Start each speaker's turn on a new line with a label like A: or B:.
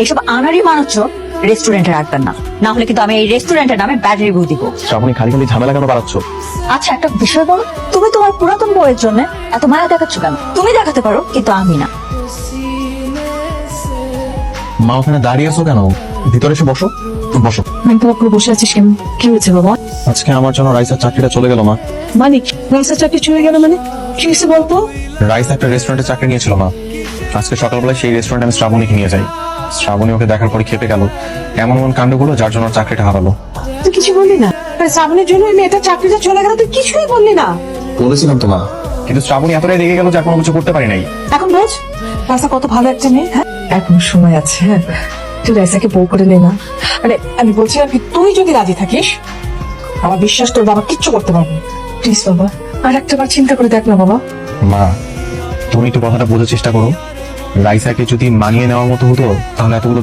A: এইসব আনারই মানুষ রেস্টুরেন্টে রাখবেন না, না হলে কিন্তু আমি এই রেস্টুরেন্টের নামে ব্যাড রিভিউ দিব।
B: শ্রাবণী খালি খালি ঝামেলা কেন বাড়াচ্ছ?
A: আচ্ছা একটা বিষয় বলো, তুমি তোমার পুরাতন বউয়ের জন্য এত মায়া দেখাচ্ছ কেন? তুমি দেখাতে পারো কিন্তু আমি না।
B: মা ওখানে দাঁড়িয়ে আছো কেন? ভিতরে এসে বসো। বসো।
C: আমি তোমার পুরো বসে আছিস কেন? কি হয়েছে বাবা?
B: আজকে আমার জন্য রাইসার চাকরিটা চলে গেল মা।
C: মানিক রাস্তা চাকরি চলে গেল মানে কি হয়েছে বলতো?
B: রাইসা একটা রেস্টুরেন্টে চাকরি নিয়েছিল মা। আজকে সকালবেলা সেই রেস্টুরেন্টে আমি শ্রাবণীকে নিয়ে যাই। শ্রাবণী ওকে দেখার পরে খেপে গেল, এমন এমন কাণ্ডগুলো যার জন্য চাকরিটা হারালো।
C: তুই কিছু বললি না? শ্রাবণের জন্য ওই মেয়েটার চাকরিটা চলে গেল, তুই কিছুই বললি না।
B: বলেছিলাম তো মা, কিন্তু শ্রাবণী এতটাই রেগে গেল যে আর কোনো কিছু করতে পারি নাই।
C: এখন বোঝ রাস্তা কত ভালো একটা মেয়ে। হ্যাঁ এখনো সময় আছে, হ্যাঁ তুই রাইসাকে বউ করে নে না। মানে আমি বলছিলাম কি, তুই যদি রাজি থাকিস আমার বিশ্বাস তোর বাবা কিচ্ছু করতে পারবে না। প্লিজ বাবা আর একটা বার চিন্তা করে দেখ না বাবা।
B: মা তুমি একটু কথাটা বোঝার চেষ্টা করো। রাইসাকে যদি মানিয়ে নেওয়ার মতো হতো তাহলে এতগুলো